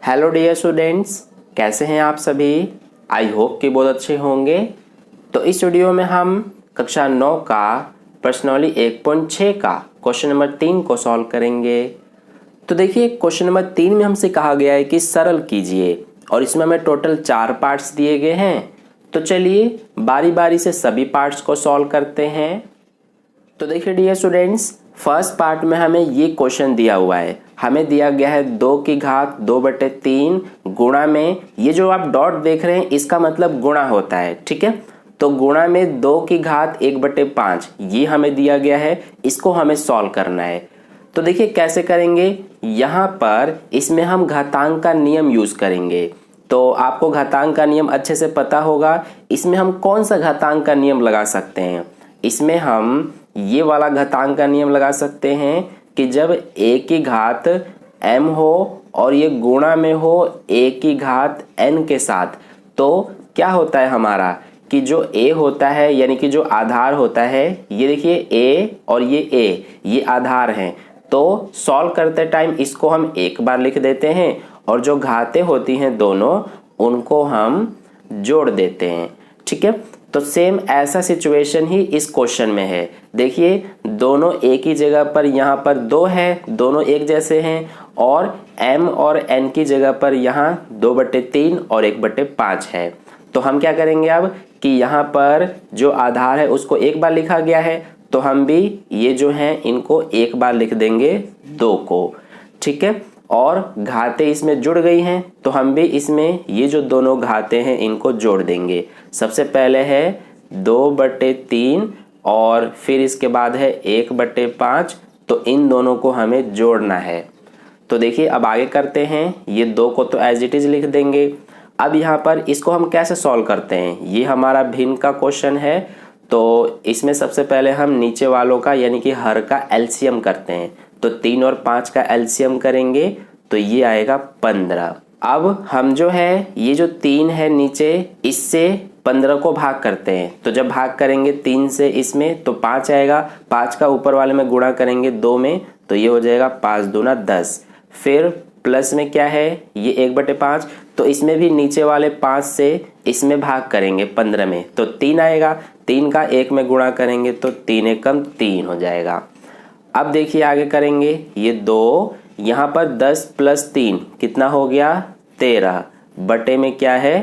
Hello dear students, कैसे हैं आप सभी। आई होप कि बहुत अच्छे होंगे। तो इस वीडियो में हम कक्षा 9 का प्रश्नावली 1.6 का क्वेश्चन नंबर 3 को सॉल्व करेंगे। तो देखिए, क्वेश्चन नंबर 3 में हमसे कहा गया है कि सरल कीजिए और इसमें हमें टोटल 4 पार्ट्स दिए गए हैं। तो चलिए बारी बारी से सभी पार्ट्स को सॉल्व करते हैं। तो देखिए डियर स्टूडेंट्स, फर्स्ट पार्ट में हमें ये क्वेश्चन दिया हुआ है। हमें दिया गया है 2 की घात 2/3 गुणा में, ये जो आप डॉट देख रहे हैं इसका मतलब गुणा होता है, ठीक है। तो गुणा में 2 की घात 1/5 ये हमें दिया गया है, इसको हमें सॉल्व करना है। तो देखिए कैसे करेंगे, यहाँ पर इसमें हम घातांक का नियम यूज करेंगे। तो आपको घातांक का नियम अच्छे से पता होगा। इसमें हम कौन सा घातांक का नियम लगा सकते हैं, इसमें हम ये वाला घातांक का नियम लगा सकते हैं कि जब a की घात m हो और ये गुणा में हो a की घात n के साथ, तो क्या होता है हमारा कि जो a होता है यानी कि जो आधार होता है, ये देखिए a और ये a ये आधार हैं। तो सॉल्व करते टाइम इसको हम एक बार लिख देते हैं और जो घातें होती हैं दोनों उनको हम जोड़ देते हैं, ठीक है। तो सेम ऐसा सिचुएशन ही इस क्वेश्चन में है। देखिए दोनों एक ही जगह पर यहाँ पर 2 है, दोनों एक जैसे हैं, और m और n की जगह पर यहाँ 2/3 और 1/5 है। तो हम क्या करेंगे अब कि यहाँ पर जो आधार है उसको एक बार लिखा गया है, तो हम भी ये जो हैं इनको एक बार लिख देंगे 2 को, ठीक है। और घातें इसमें जुड़ गई हैं तो हम भी इसमें ये जो दोनों घातें हैं इनको जोड़ देंगे। सबसे पहले है 2/3 और फिर इसके बाद है 1/5, तो इन दोनों को हमें जोड़ना है। तो देखिए अब आगे करते हैं, ये 2 को तो एज इट इज लिख देंगे। अब यहाँ पर इसको हम कैसे सॉल्व करते हैं, ये हमारा भिन्न का क्वेश्चन है। तो इसमें सबसे पहले हम नीचे वालों का यानी कि हर का एलसीएम करते हैं। तो 3 और 5 का एलसीएम करेंगे तो ये आएगा 15। अब हम जो है ये जो 3 है नीचे, इससे 15 को भाग करते हैं। तो जब भाग करेंगे 3 से इसमें तो 5 आएगा, 5 का ऊपर वाले में गुणा करेंगे 2 में तो ये हो जाएगा 5 दूना 10। फिर प्लस में क्या है ये 1/5, तो इसमें भी नीचे वाले 5 से इसमें भाग करेंगे 15 में तो 3 आएगा। 3 का 1 में गुणा करेंगे तो 3 एकम 3 हो जाएगा। अब देखिए आगे करेंगे, ये 2 यहाँ पर 10 + 3 कितना हो गया 13 बटे में क्या है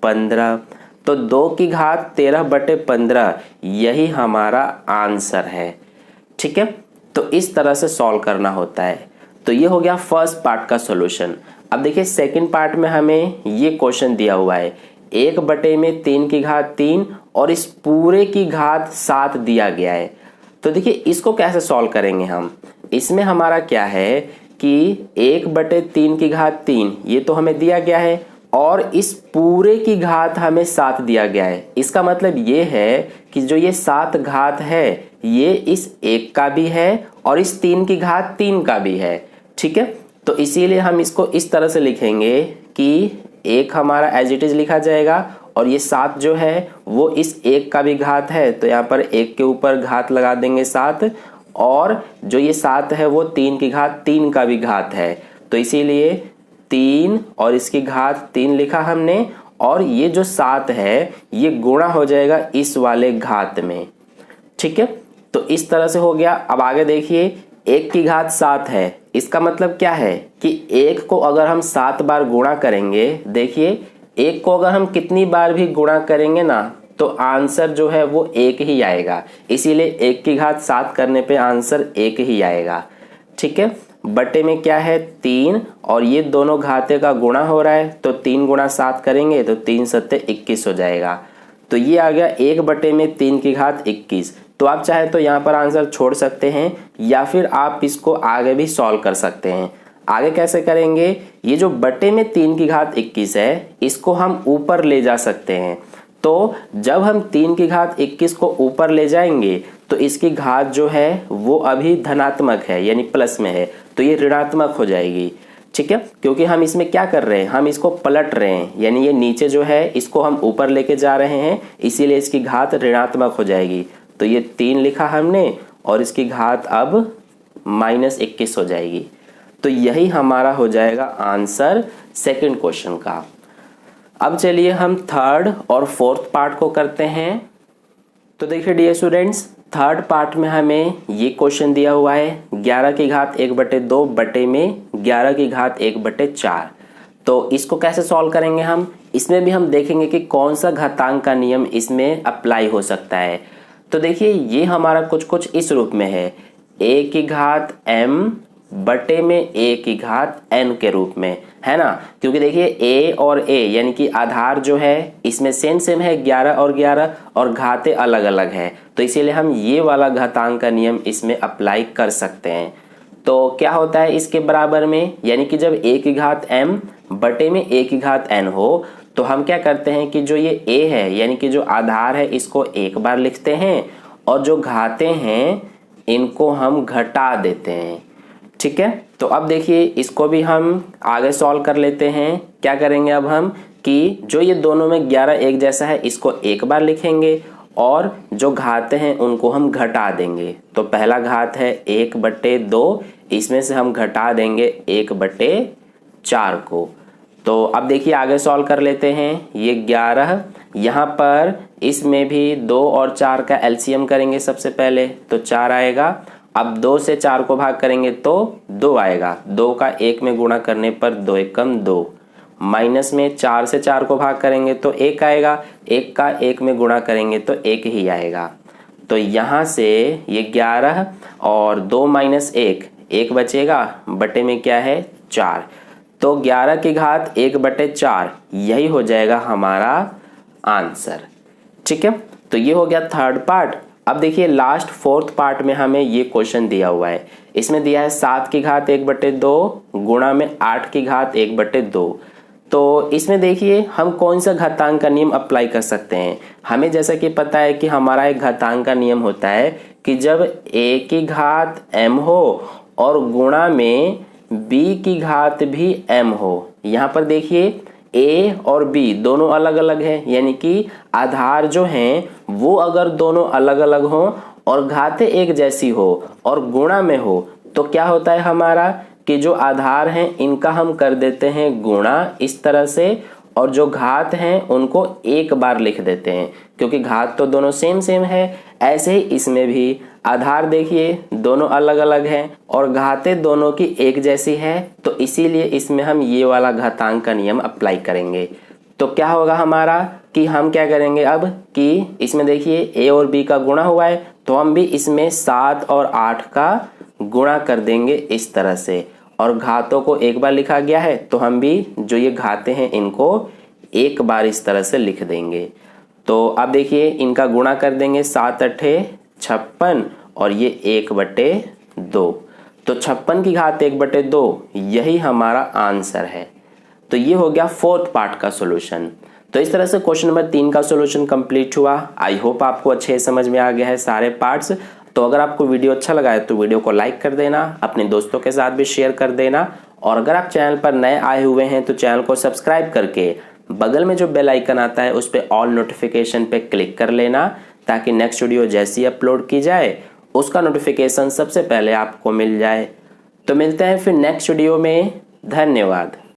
15। तो 2 की घात 13/15 यही हमारा आंसर है, ठीक है। तो इस तरह से सॉल्व करना होता है। तो ये हो गया फर्स्ट पार्ट का सॉल्यूशन। अब देखिए सेकंड पार्ट में हमें ये क्वेश्चन दिया हुआ है 1/3 की घात 3 और इस पूरे की घात 7 दिया गया है। तो देखिए इसको कैसे सॉल्व करेंगे हम, इसमें हमारा क्या है कि 1/3 की घात 3 ये तो हमें दिया गया है और इस पूरे की घात हमें 7 दिया गया है। इसका मतलब ये है कि जो ये 7 घात है ये इस 1 का भी है और इस 3 की घात 3 का भी है, ठीक है। तो इसीलिए हम इसको इस तरह से लिखेंगे कि 1 हमारा एज इट इज लिखा जाएगा और ये 7 जो है वो इस 1 का भी घात है, तो यहाँ पर 1 के ऊपर घात लगा देंगे 7, और जो ये 7 है वो 3 की घात 3 का भी घात है, तो इसीलिए 3 और इसकी घात 3 लिखा हमने, और ये जो 7 है ये गुणा हो जाएगा इस वाले घात में, ठीक है। तो इस तरह से हो गया। अब आगे देखिए 1 की घात 7 है, इसका मतलब क्या है कि 1 को अगर हम 7 बार गुणा करेंगे, देखिए 1 को अगर हम कितनी बार भी गुणा करेंगे ना तो आंसर जो है वो 1 ही आएगा। इसीलिए 1 की घात 7 करने पे आंसर 1 ही आएगा, ठीक है। बटे में क्या है 3 और ये दोनों घाते का गुणा हो रहा है तो 3 × 7 करेंगे तो 3 × 7 21 हो जाएगा। तो ये आ गया 1/3 की घात 21। तो आप चाहे तो यहाँ पर आंसर छोड़ सकते हैं या फिर आप इसको आगे भी सॉल्व कर सकते हैं। आगे कैसे करेंगे, ये जो बटे में 3 की घात 21 है इसको हम ऊपर ले जा सकते हैं। तो जब हम 3 की घात 21 को ऊपर ले जाएंगे तो इसकी घात जो है वो अभी धनात्मक है यानी प्लस में है, तो ये ऋणात्मक हो जाएगी, ठीक है। क्योंकि हम इसमें क्या कर रहे हैं, हम इसको पलट रहे हैं, यानी ये नीचे जो है इसको हम ऊपर लेके जा रहे हैं, इसीलिए इसकी घात ऋणात्मक हो जाएगी। तो ये 3 लिखा हमने और इसकी घात अब -21 हो जाएगी। तो यही हमारा हो जाएगा आंसर सेकंड क्वेश्चन का। अब चलिए हम थर्ड और फोर्थ पार्ट को करते हैं। तो देखिए डियर स्टूडेंट्स, थर्ड पार्ट में हमें ये क्वेश्चन दिया हुआ है 11 की घात 1/2 बटे में 11 की घात 1/4। तो इसको कैसे सॉल्व करेंगे हम, इसमें भी हम देखेंगे कि कौन सा घातांक का नियम इसमें अप्लाई हो सकता है। तो देखिए ये हमारा कुछ इस रूप में है, a की घात m बटे में a की घात n के रूप में, है ना। क्योंकि देखिए a और a यानी कि आधार जो है इसमें सेम है 11 और 11 और घातें अलग अलग है, तो इसीलिए हम ये वाला घातांक का नियम इसमें अप्लाई कर सकते हैं। तो क्या होता है इसके बराबर में, यानी कि जब a की घात m बटे में a की घात n हो तो हम क्या करते हैं कि जो ये a है यानी कि जो आधार है इसको एक बार लिखते हैं और जो घातें हैं इनको हम घटा देते हैं, ठीक है। तो अब देखिए इसको भी हम आगे सॉल्व कर लेते हैं। क्या करेंगे अब हम कि जो ये दोनों में 11 एक जैसा है इसको एक बार लिखेंगे और जो घातें हैं उनको हम घटा देंगे। तो पहला घात है 1/2, इसमें से हम घटा देंगे 1/4 को। तो अब देखिए आगे सॉल्व कर लेते हैं। ये 11 यहाँ पर इसमें भी 2 और 4 का एलसीएम करेंगे सबसे पहले, तो 4 आएगा। अब 2 से 4 को भाग करेंगे तो 2 आएगा, 2 का 1 में गुणा करने पर 2 एकम 2, माइनस में 4 से 4 को भाग करेंगे तो 1 आएगा, 1 का 1 में गुणा करेंगे तो 1 ही आएगा। तो यहाँ से ये 11 और 2 माइनस 1, 1 बचेगा, बटे में क्या है 4, तो 11 की घात 1/4 यही हो जाएगा हमारा आंसर, ठीक है। तो ये हो गया थर्ड पार्ट। अब देखिए लास्ट फोर्थ पार्ट में हमें ये क्वेश्चन दिया हुआ है, इसमें दिया है 7 की घात 1/2 गुणा में 8 की घात 1/2। तो इसमें देखिए हम कौन सा घातांक का नियम अप्लाई कर सकते हैं। हमें जैसा कि पता है कि हमारा एक घातांक का नियम होता है कि जब a की घात m हो और गुणा में b की घात भी m हो। यहाँ पर देखिए a और b दोनों अलग अलग है, यानी कि आधार जो हैं वो अगर दोनों अलग अलग हो और घातें एक जैसी हो और गुणा में हो तो क्या होता है हमारा कि जो आधार हैं इनका हम कर देते हैं गुणा इस तरह से, और जो घात हैं उनको एक बार लिख देते हैं क्योंकि घात तो दोनों सेम है। ऐसे ही इसमें भी आधार देखिए दोनों अलग अलग हैं और घातें दोनों की एक जैसी है, तो इसीलिए इसमें हम ये वाला घातांक का नियम अप्लाई करेंगे। तो क्या होगा हमारा कि हम क्या करेंगे अब कि इसमें देखिए a और b का गुणा हुआ है तो हम भी इसमें 7 और 8 का गुणा कर देंगे इस तरह से, और घातों को एक बार लिखा गया है तो हम भी जो ये घातें हैं इनको एक बार इस तरह से लिख देंगे। तो अब देखिए इनका गुणा कर देंगे, 7 8 56 और ये 1/2, तो 56 की घात 1/2 यही हमारा आंसर है। तो ये हो गया फोर्थ पार्ट का सॉल्यूशन। तो इस तरह से क्वेश्चन नंबर 3 का सॉल्यूशन कंप्लीट हुआ। आई होप आपको अच्छे समझ में आ गया है सारे पार्ट्स। तो अगर आपको वीडियो अच्छा लगा है तो वीडियो को लाइक कर देना, अपने दोस्तों के साथ भी शेयर कर देना, और अगर आप चैनल पर नए आए हुए हैं तो चैनल को सब्सक्राइब करके बगल में जो बेल आइकन आता है उस पर ऑल नोटिफिकेशन पे क्लिक कर लेना, ताकि नेक्स्ट वीडियो जैसी अपलोड की जाए उसका नोटिफिकेशन सबसे पहले आपको मिल जाए। तो मिलते हैं फिर नेक्स्ट वीडियो में। धन्यवाद।